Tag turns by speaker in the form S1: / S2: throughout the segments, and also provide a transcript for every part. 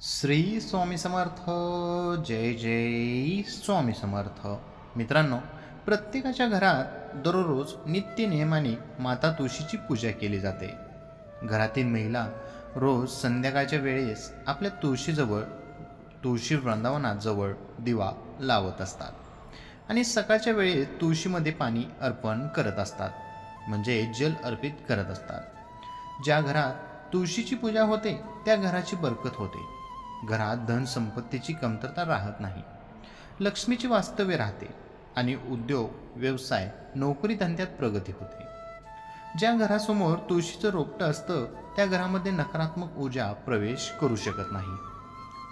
S1: श्री स्वामी समर्थ. जय जय स्वामी समर्थ. मित्रांनो, प्रत्येकाच्या घरात दररोज नित्य नियमाने माता तुळशीची पूजा केली जाते. घरातील महिला रोज संध्याकाळच्या वेळेस आपल्या तुळशीजवळ तुळशी वृंदावनाजवळ दिवा लावत असतात आणि सकाळच्या वेळेस तुळशीमध्ये पाणी अर्पण करत असतात, म्हणजे जल अर्पित करत असतात. ज्या घरात तुळशीची पूजा होते त्या घराची बरकत होते. घरात धन संपत्तीची कमतरता राहत नाही, लक्ष्मीचे वास्तव्य राहते आणि उद्योग, व्यवसाय, नोकरी धंद्यात प्रगती होते. ज्या घरासमोर तुळशीचं रोपटं असतं त्या घरामध्ये नकारात्मक ऊर्जा प्रवेश करू शकत नाही.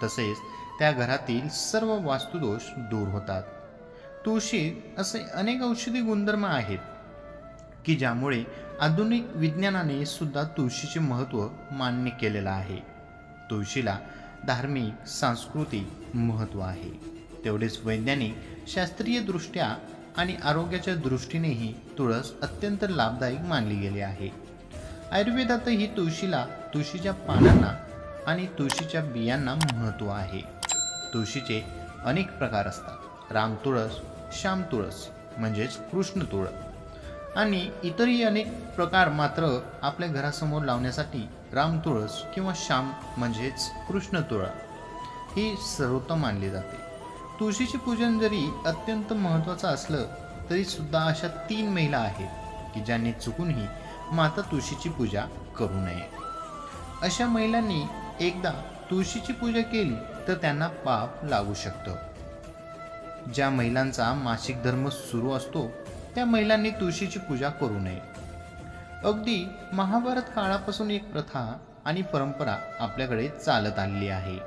S1: तसेच त्या घरातील सर्व वास्तुदोष दूर होतात. तुळशी असे अनेक औषधी गुणधर्म आहेत की ज्यामुळे आधुनिक विज्ञानाने सुद्धा तुळशीचे महत्त्व मान्य केलेलं आहे. तुळशीला धार्मिक, सांस्कृतिक महत्त्व आहे, तेवढेच वैज्ञानिक, शास्त्रीय दृष्ट्या आणि आरोग्याच्या दृष्टीनेही तुळस अत्यंत लाभदायक मानली गेली आहे. आयुर्वेदातही तुळशीला, तुळशीच्या पानांना आणि तुळशीच्या बियांना महत्त्व आहे. तुळशीचे अनेक प्रकार असतात. राम तुळस, श्याम तुळस म्हणजेच कृष्ण तुळस आणि इतरही अनेक प्रकार. मात्र आपल्या घरासमोर लावण्यासाठी राम तुळस किंवा श्याम म्हणजेच कृष्ण तुळस ही सर्वोत्तम मानली जाते. तुळशीचे पूजन जरी अत्यंत महत्त्वाचं असलं तरी सुद्धा अशा 3 महिला आहेत की ज्यांनी चुकूनही माता तुळशीची पूजा करू नये. अशा महिलांनी एकदा तुळशीची पूजा केली तर त्यांना पाप लागू शकतं. ज्या महिलांचा मासिक धर्म सुरू असतो त्या महिलांनी तुळशीची पूजा करू नये. अगदी महाभारत काळापासून एक प्रथा आणि परंपरा आपल्याकडे चालत आलेली आहे.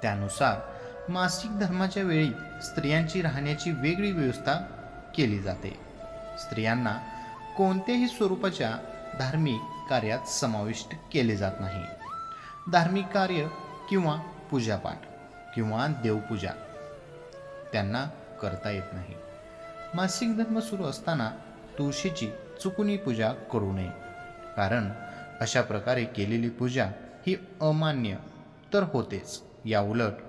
S1: त्यानुसार मासिक धर्माच्या वेळी स्त्रियांची राहण्याची वेगळी व्यवस्था केली जाते. स्त्रियांना कोणत्याही स्वरूपाच्या धार्मिक कार्यात समाविष्ट केले जात नाही. धार्मिक कार्य किंवा पूजापाठ किंवा देवपूजा त्यांना करता येत नाही. मासिक धर्म सुरू असताना तुळशीची चुकूनही पूजा करू नये, कारण अशा प्रकारे केलेली पूजा ही अमान्य तर होतेच, या उलट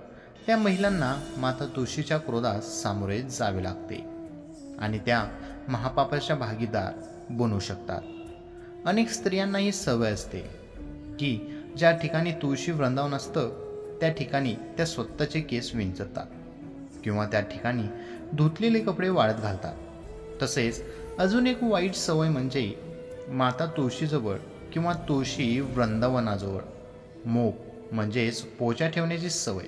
S1: त्या महिलांना माता तुळशीच्या क्रोधास सामोरे जावे लागते आणि त्या महापापाच्या भागीदार बनू शकतात. अनेक स्त्रियांना ही सवय असते की ज्या ठिकाणी तुळशी वृंदावन असतं त्या ठिकाणी त्या स्वतःचे केस विंचरतात किंवा त्या ठिकाणी धुतलेले कपडे वाळत घालतात. तसेच अजून एक वाईट सवय म्हणजे माता तुळशीजवळ किंवा तुळशी वृंदावनाजवळ मोप म्हणजेच पोचा ठेवण्याची सवय.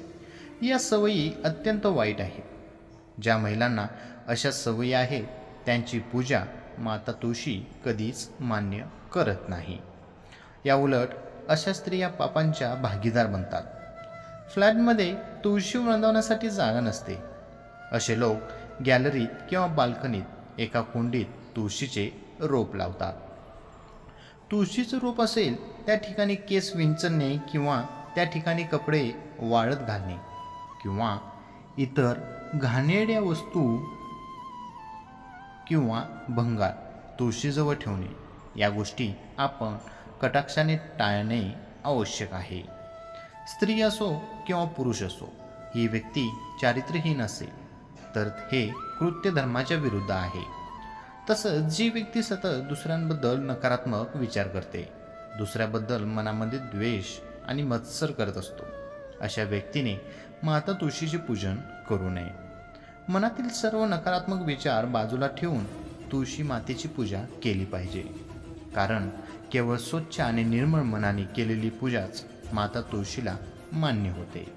S1: या सवयी अत्यंत वाईट आहेत. ज्या महिलांना अशा सवयी आहेत त्यांची पूजा माता तुळशी कधीच मान्य करत नाही. या उलट अशा स्त्रिया पापांच्या भागीदार बनतात. फ्लॅटमध्ये तुळशी वृंदावनासाठी जागा नसते. असे लोक गॅलरीत किंवा बाल्कनीत एका कुंडीत तुळशीचे रोप लावतात. तुळशीचं रोप असेल त्या ठिकाणी केस विंचरणे किंवा त्या ठिकाणी कपडे वाळत घालणे किंवा इतर घाणेरड्या वस्तू किंवा भंगार तुळशीजवळ ठेवणे या गोष्टी आपण कटाक्षाने टाळणे आवश्यक आहे. स्त्री असो किंवा पुरुष असो, ही व्यक्ती चारित्र्यहीन असेल तर हे कृत्य धर्माच्या विरुद्ध आहे. तसंच जी व्यक्ती सतत दुसऱ्यांबद्दल नकारात्मक विचार करते, दुसऱ्याबद्दल मनामध्ये द्वेष आणि मत्सर करत असतो, अशा व्यक्तीने माता तुळशीचे पूजन करू नये. मनातील सर्व नकारात्मक विचार बाजूला ठेवून तुळशी मातेची पूजा केली पाहिजे, कारण केवळ स्वच्छ आणि निर्मळ मनाने केलेली पूजाच माता तुळशीला मान्य होते.